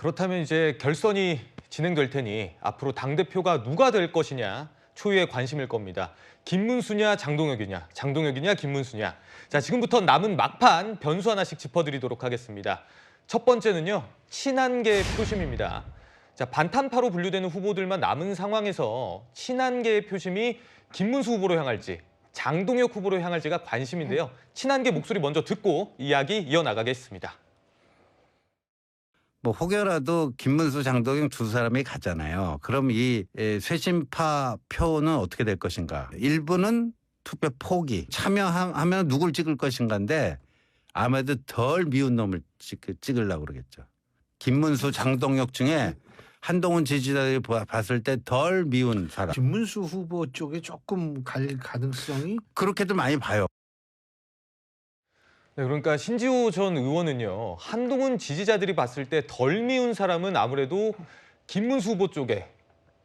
그렇다면 이제 결선이 진행될 테니 앞으로 당대표가 누가 될 것이냐 초유의 관심일 겁니다. 김문수냐 장동혁이냐, 장동혁이냐 김문수냐. 자, 지금부터 남은 막판 변수 하나씩 짚어드리도록 하겠습니다. 첫 번째는요, 친한계의 표심입니다. 자, 반탄파로 분류되는 후보들만 남은 상황에서 친한계의 표심이 김문수 후보로 향할지 장동혁 후보로 향할지가 관심인데요. 친한계 목소리 먼저 듣고 이야기 이어나가겠습니다. 뭐 혹여라도 김문수, 장동영 두 사람이 가잖아요. 그럼 이 쇄신파 표는 어떻게 될 것인가? 일부는 투표 포기, 참여하면 누굴 찍을 것인가인데 아무래도 덜 미운 놈을 찍으려고 그러겠죠. 김문수, 장동혁 중에 한동훈 지지자들이 봤을 때 덜 미운 사람. 김문수 후보 쪽에 조금 갈 가능성이 그렇게도 많이 봐요. 네, 그러니까 신지호 전 의원은요, 한동훈 지지자들이 봤을 때 덜 미운 사람은 아무래도 김문수 후보 쪽에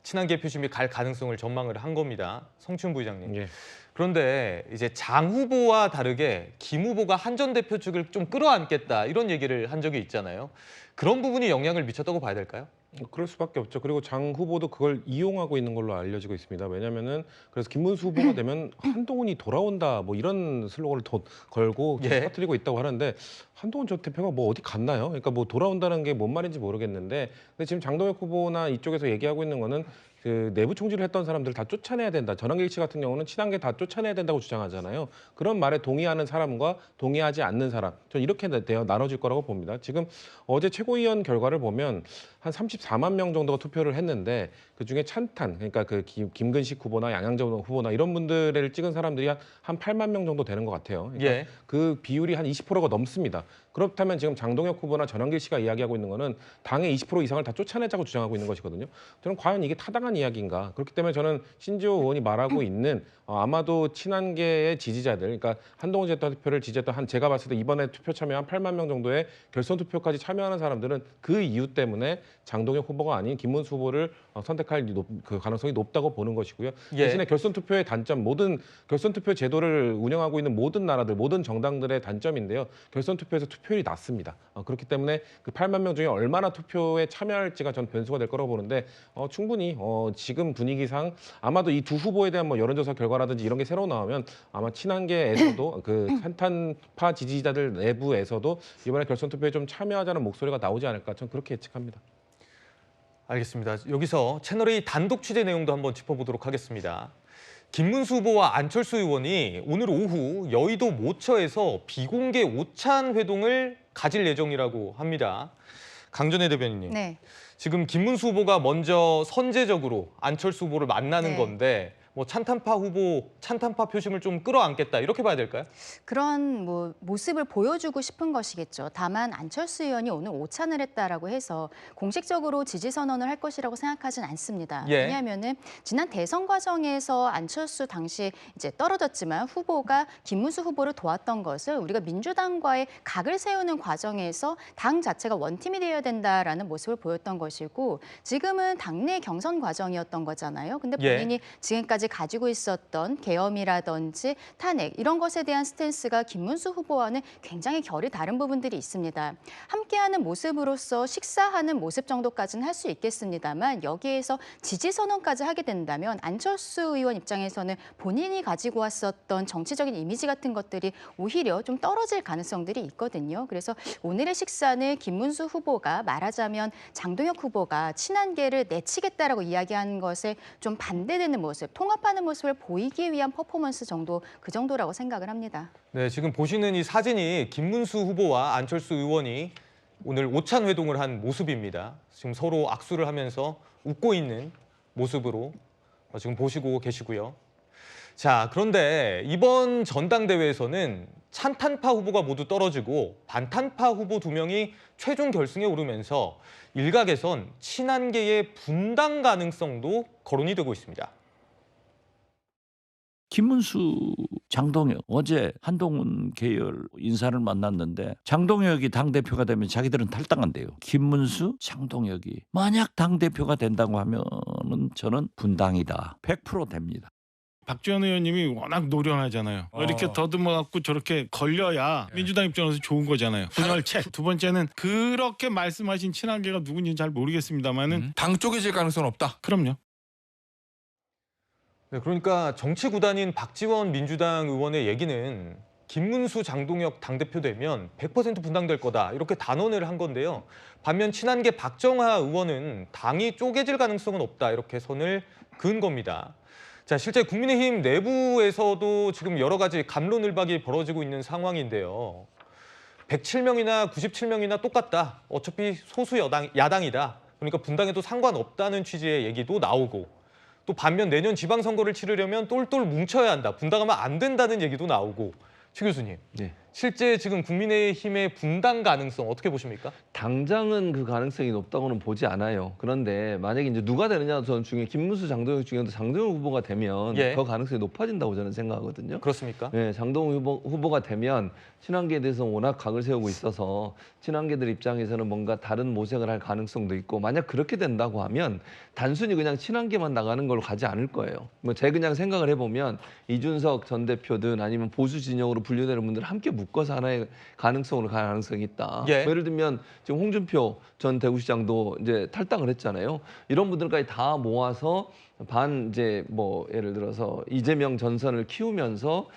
친한계 표심이 갈 가능성을 전망을 한 겁니다. 성춘 부의장님. 예. 그런데 이제 장 후보와 다르게 김 후보가 한 전 대표 측을 좀 끌어안겠다 이런 얘기를 한 적이 있잖아요. 그런 부분이 영향을 미쳤다고 봐야 될까요? 그럴 수밖에 없죠. 그리고 장 후보도 그걸 이용하고 있는 걸로 알려지고 있습니다. 왜냐면은 그래서 김문수 후보가 되면 한동훈이 돌아온다 뭐 이런 슬로건을 걸고 예. 퍼뜨리고 있다고 하는데 한동훈 전 대표가 뭐 어디 갔나요? 그러니까 뭐 돌아온다는 게 뭔 말인지 모르겠는데 근데 지금 장동혁 후보나 이쪽에서 얘기하고 있는 거는 그 내부 총질을 했던 사람들을 다 쫓아내야 된다. 전환길 씨 같은 경우는 친한계 다 쫓아내야 된다고 주장하잖아요. 그런 말에 동의하는 사람과 동의하지 않는 사람, 전 이렇게 나눠질 거라고 봅니다. 지금 어제 최고위원 결과를 보면 한 34만 명 정도가 투표를 했는데 그중에 찬탄, 그러니까 그 김근식 후보나 양양정 후보나 이런 분들을 찍은 사람들이 한 8만 명 정도 되는 것 같아요. 그러니까 예. 그 비율이 한 20%가 넘습니다. 그렇다면 지금 장동혁 후보나 전환길 씨가 이야기하고 있는 거는 당의 20% 이상을 다 쫓아내자고 주장하고 있는 것이거든요. 저는 과연 이게 타당한 이야기인가? 그렇기 때문에 저는 신지호 의원이 말하고 있는 아마도 친한계의 지지자들, 그러니까 한동훈 전 대표를 지지했던 제가 봤을 때 이번에 투표 참여한 8만 명 정도의 결선 투표까지 참여하는 사람들은 그 이유 때문에 장동혁 후보가 아닌 김문수 후보를 선택할 그 가능성이 높다고 보는 것이고요. 예. 대신에 결선 투표의 단점, 모든 결선 투표 제도를 운영하고 있는 모든 나라들, 모든 정당들의 단점인데요. 결선 투표에서 투표율이 낮습니다. 그렇기 때문에 그 8만 명 중에 얼마나 투표에 참여할지가 전 변수가 될 거라고 보는데 충분히 지금 분위기상 아마도 이 두 후보에 대한 뭐 여론조사 결과라든지 이런 게 새로 나오면 아마 친한계에서도 그 산탄파 지지자들 내부에서도 이번에 결선 투표에 좀 참여하자는 목소리가 나오지 않을까 저는 그렇게 예측합니다. 알겠습니다. 여기서 채널A 단독 취재 내용도 한번 짚어보도록 하겠습니다. 김문수 후보와 안철수 의원이 오늘 오후 여의도 모처에서 비공개 오찬 회동을 가질 예정이라고 합니다. 강전혜 대변인님. 네. 지금 김문수 후보가 먼저 선제적으로 안철수 후보를 만나는 네. 건데 뭐 찬탄파 표심을 좀 끌어안겠다 이렇게 봐야 될까요? 그런 모습을 보여주고 싶은 것이겠죠. 다만 안철수 의원이 오늘 오찬을 했다라고 해서 공식적으로 지지 선언을 할 것이라고 생각하진 않습니다. 예. 왜냐하면은 지난 대선 과정에서 안철수 당시 이제 떨어졌지만 후보가 김문수 후보를 도왔던 것을 우리가 민주당과의 각을 세우는 과정에서 당 자체가 원팀이 되어야 된다라는 모습을 보였던 것이고 지금은 당내 경선 과정이었던 거잖아요. 근데 본인이 예. 지금까지 가지고 있었던 계엄이라든지 탄핵 이런 것에 대한 스탠스가 김문수 후보와는 굉장히 결이 다른 부분들이 있습니다. 함께하는 모습으로서 식사하는 모습 정도까지는 할 수 있겠습니다만 여기에서 지지 선언까지 하게 된다면 안철수 의원 입장에서는 본인이 가지고 왔었던 정치적인 이미지 같은 것들이 오히려 좀 떨어질 가능성들이 있거든요. 그래서 오늘의 식사는 김문수 후보가 말하자면 장동혁 후보가 친한계를 내치겠다라고 이야기한 것에 좀 반대되는 모습, 통합하는 모습을 보이기 위한 퍼포먼스 정도, 그 정도라고 생각을 합니다. 네, 지금 보시는 이 사진이 김문수 후보와 안철수 의원이 오늘 오찬 회동을 한 모습입니다. 지금 서로 악수를 하면서 웃고 있는 모습으로 지금 보시고 계시고요. 자, 그런데 이번 전당대회에서는 찬탄파 후보가 모두 떨어지고 반탄파 후보 2명이 최종 결승에 오르면서 일각에선 친한계의 분당 가능성도 거론이 되고 있습니다. 김문수, 장동혁 어제 한동훈 계열 인사를 만났는데 장동혁이 당대표가 되면 자기들은 탈당한대요. 김문수, 장동혁이 만약 당대표가 된다고 하면은 저는 분당이다. 100% 됩니다. 박지원 의원님이 워낙 노련하잖아요. 이렇게 더듬어 갖고 저렇게 걸려야 민주당 입장에서 좋은 거잖아요. 분열책. 두 번째는 그렇게 말씀하신 친한계가 누군지는 잘 모르겠습니다만은 당 쪼개질 가능성은 없다. 그럼요. 네, 그러니까 정치 구단인 박지원 민주당 의원의 얘기는 김문수, 장동혁 당대표 되면 100% 분당될 거다 이렇게 단언을 한 건데요. 반면 친한계 박정하 의원은 당이 쪼개질 가능성은 없다 이렇게 선을 그은 겁니다. 자, 실제 국민의힘 내부에서도 지금 여러 가지 갑론을박이 벌어지고 있는 상황인데요. 107명이나 97명이나 똑같다. 어차피 소수 야당이다. 그러니까 분당해도 상관없다는 취지의 얘기도 나오고 또 반면 내년 지방선거를 치르려면 똘똘 뭉쳐야 한다. 분당하면 안 된다는 얘기도 나오고. 최 교수님, 네. 실제 지금 국민의힘의 분당 가능성 어떻게 보십니까? 당장은 그 가능성이 높다고는 보지 않아요. 그런데 만약에 이제 누가 되느냐 저는 중에 김문수, 장동혁 중에도 장동혁 후보가 되면 예. 더 가능성이 높아진다고 저는 생각하거든요. 그렇습니까? 네, 장동혁 후보가 되면 친한계에 대해서 워낙 각을 세우고 있어서 친한계들 입장에서는 뭔가 다른 모색을 할 가능성도 있고 만약 그렇게 된다고 하면 단순히 그냥 친한계만 나가는 걸로 가지 않을 거예요. 뭐 제 그냥 생각을 해보면 이준석 전 대표든 아니면 보수 진영으로 분류되는 분들 함께 묶어서 하나의 가능성으로 갈 가능성이 있다. 예. 뭐 예를 들면 지금 홍준표 전 대구시장도 이제 탈당을 했잖아요. 이런 분들까지 다 모아서 이제 뭐 예를 들어서 이재명 전선을 키우면서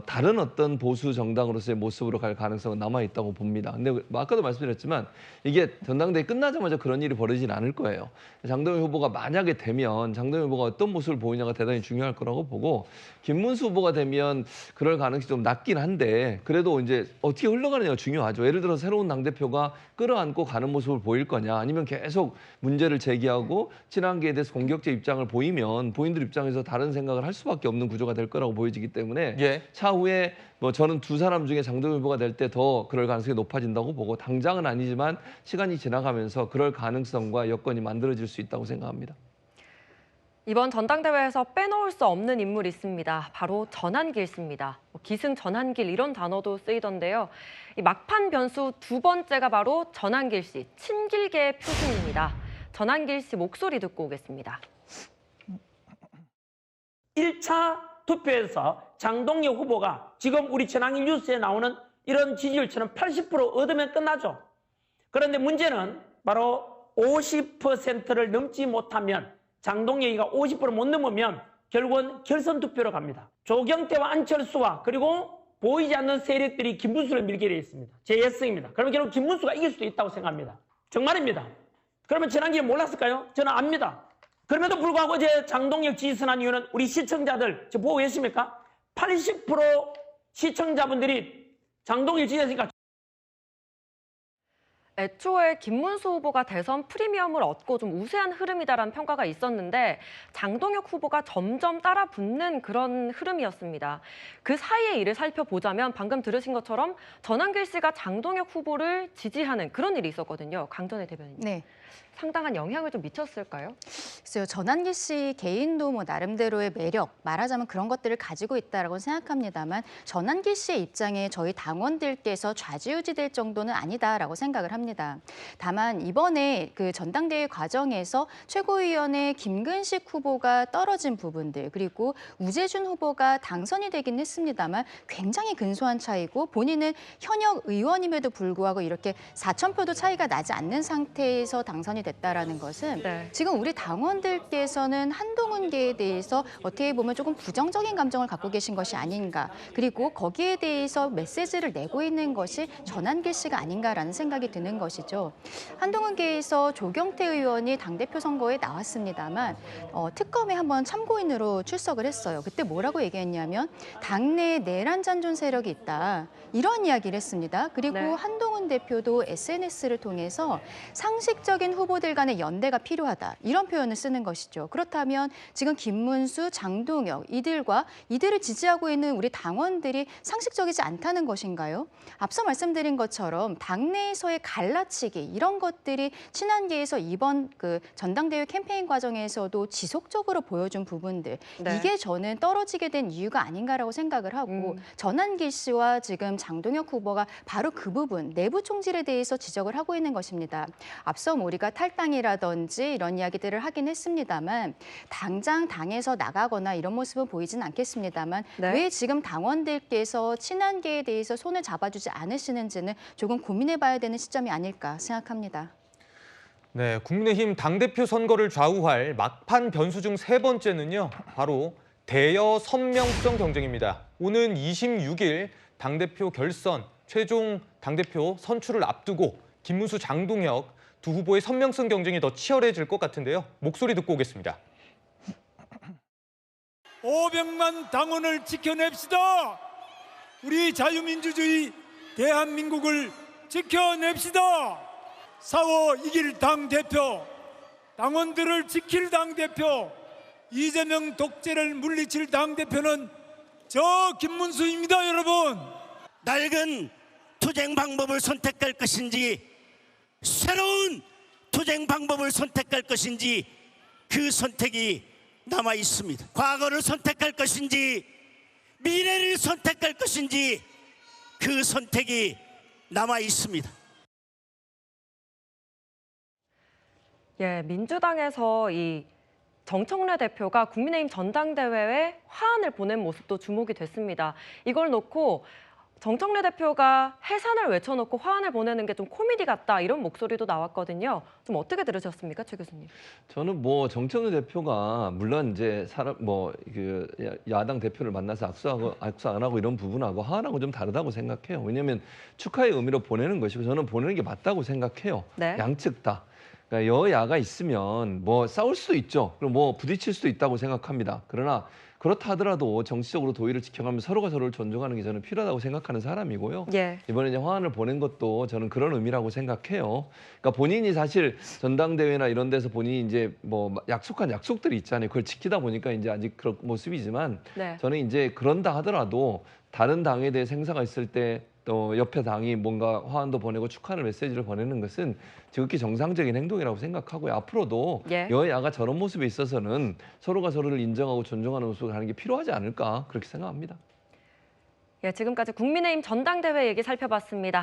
다른 어떤 보수 정당으로서의 모습으로 갈 가능성은 남아 있다고 봅니다. 근데 아까도 말씀드렸지만 이게 전당대회 끝나자마자 그런 일이 벌어지진 않을 거예요. 장동혁 후보가 만약에 되면 장동혁 후보가 어떤 모습을 보이냐가 대단히 중요할 거라고 보고 김문수 후보가 되면 그럴 가능성이 좀 낮긴 한데 그래도 이제 어떻게 흘러가느냐가 중요하죠. 예를 들어 새로운 당대표가 끌어안고 가는 모습을 보일 거냐 아니면 계속 문제를 제기하고 친한계에 대해서 공격적 입장을 보이면 본인들 입장에서 다른 생각을 할 수밖에 없는 구조가 될 거라고 보여지기 때문에 예. 차후에 뭐 저는 두 사람 중에 장동혁 후보가 될 때 더 그럴 가능성이 높아진다고 보고 당장은 아니지만 시간이 지나가면서 그럴 가능성과 여건이 만들어질 수 있다고 생각합니다. 이번 전당대회에서 빼놓을 수 없는 인물이 있습니다. 바로 전한길 씨입니다. 기승 전한길 이런 단어도 쓰이던데요. 이 막판 변수 두 번째가 바로 전한길 씨, 친길계의 표심입니다. 전한길 씨 목소리 듣고 오겠습니다. 1차 투표에서 장동혁 후보가 지금 우리 전한길 뉴스에 나오는 이런 지지율처럼 80% 얻으면 끝나죠. 그런데 문제는 바로 50%를 넘지 못하면 장동혁이가 50% 못 넘으면 결국은 결선 투표로 갑니다. 조경태와 안철수와 그리고 보이지 않는 세력들이 김문수를 밀게 되어 있습니다. 제 예상입니다. 그러면 결국 김문수가 이길 수도 있다고 생각합니다. 정말입니다. 그러면 전한길 몰랐을까요? 저는 압니다. 그럼에도 불구하고 어제 장동혁 지지선한 이유는 우리 시청자들 지금 보고 계십니까? 80% 시청자분들이 장동혁 지지했으니까 애초에 김문수 후보가 대선 프리미엄을 얻고 좀 우세한 흐름이다라는 평가가 있었는데 장동혁 후보가 점점 따라붙는 그런 흐름이었습니다. 그 사이의 일을 살펴보자면 방금 들으신 것처럼 전한길 씨가 장동혁 후보를 지지하는 그런 일이 있었거든요. 강전의 대변인. 네. 상당한 영향을 좀 미쳤을까요? 글쎄요, 전한길 씨 개인도 뭐 나름대로의 매력, 말하자면 그런 것들을 가지고 있다라고 생각합니다만 전한길 씨의 입장에 저희 당원들께서 좌지우지될 정도는 아니다라고 생각을 합니다. 다만 이번에 그 전당대회 과정에서 최고위원회 김근식 후보가 떨어진 부분들 그리고 우재준 후보가 당선이 되긴 했습니다만 굉장히 근소한 차이고 본인은 현역 의원임에도 불구하고 이렇게 4,000표도 차이가 나지 않는 상태에서 당선이 됐다라는 것은 네. 지금 우리 당원들께서는 한동훈계에 대해서 어떻게 보면 조금 부정적인 감정을 갖고 계신 것이 아닌가. 그리고 거기에 대해서 메시지를 내고 있는 것이 전한길 씨가 아닌가라는 생각이 드는 것이죠. 한동훈계에서 조경태 의원이 당대표 선거에 나왔습니다만 특검에 한번 참고인으로 출석을 했어요. 그때 뭐라고 얘기했냐면 당내에 내란잔존 세력이 있다. 이런 이야기를 했습니다. 그리고 네. 한동훈 대표도 SNS를 통해서 상식적인 후보들 간의 연대가 필요하다. 이런 표현을 쓰는 것이죠. 그렇다면 지금 김문수, 장동혁 이들을 지지하고 있는 우리 당원들이 상식적이지 않다는 것인가요? 앞서 말씀드린 것처럼 당내에서의 갈등 갈라치기 이런 것들이 친한계에서 이번 그 전당대회 캠페인 과정에서도 지속적으로 보여준 부분들 네. 이게 저는 떨어지게 된 이유가 아닌가라고 생각을 하고 전한길 씨와 지금 장동혁 후보가 바로 그 부분 내부 총질에 대해서 지적을 하고 있는 것입니다. 앞서 우리가 탈당이라든지 이런 이야기들을 하긴 했습니다만 당장 당에서 나가거나 이런 모습은 보이진 않겠습니다만 네. 왜 지금 당원들께서 친한계에 대해서 손을 잡아주지 않으시는지는 조금 고민해봐야 되는 시점이 아닐까 생각합니다. 네, 국민의힘 당대표 선거를 좌우할 막판 변수 중 세 번째는요. 바로 대여 선명성 경쟁입니다. 오는 26일 당대표 결선, 최종 당대표 선출을 앞두고 김문수, 장동혁 두 후보의 선명성 경쟁이 더 치열해질 것 같은데요. 목소리 듣고 오겠습니다. 500만 당원을 지켜냅시다. 우리 자유민주주의 대한민국을 지켜냅시다. 싸워 이길 당대표, 당원들을 지킬 당대표, 이재명 독재를 물리칠 당대표는 저 김문수입니다, 여러분. 낡은 투쟁 방법을 선택할 것인지 새로운 투쟁 방법을 선택할 것인지 그 선택이 남아 있습니다. 과거를 선택할 것인지 미래를 선택할 것인지 그 선택이 남아 있습니다. 예, 민주당에서 이 정청래 대표가 국민의힘 전당대회에 화환을 보낸 모습도 주목이 됐습니다. 이걸 놓고 정청래 대표가 해산을 외쳐놓고 화환을 보내는 게 좀 코미디 같다 이런 목소리도 나왔거든요. 좀 어떻게 들으셨습니까, 최 교수님? 저는 뭐 정청래 대표가 물론 이제 그 야당 대표를 만나서 악수 안 하고 이런 부분하고 하나하고 좀 다르다고 생각해요. 왜냐하면 축하의 의미로 보내는 것이고 저는 보내는 게 맞다고 생각해요. 네. 양측 다. 그러니까 여야가 있으면 뭐 싸울 수도 있죠. 그리고 뭐 부딪힐 수도 있다고 생각합니다. 그러나 그렇다 하더라도 정치적으로 도의를 지켜가면서 서로가 서로를 존중하는 게 저는 필요하다고 생각하는 사람이고요. 예. 이번에 이제 화환을 보낸 것도 저는 그런 의미라고 생각해요. 그러니까 본인이 사실 전당대회나 이런 데서 본인이 이제 뭐 약속한 약속들이 있잖아요. 그걸 지키다 보니까 이제 아직 그런 모습이지만 네. 저는 이제 그런다 하더라도 다른 당에 대해 행사가 있을 때 또 옆에 당이 뭔가 화환도 보내고 축하하는 메시지를 보내는 것은 지극히 정상적인 행동이라고 생각하고요. 앞으로도 예. 여야가 저런 모습에 있어서는 서로가 서로를 인정하고 존중하는 모습을 하는 게 필요하지 않을까 그렇게 생각합니다. 예, 지금까지 국민의힘 전당대회 얘기 살펴봤습니다.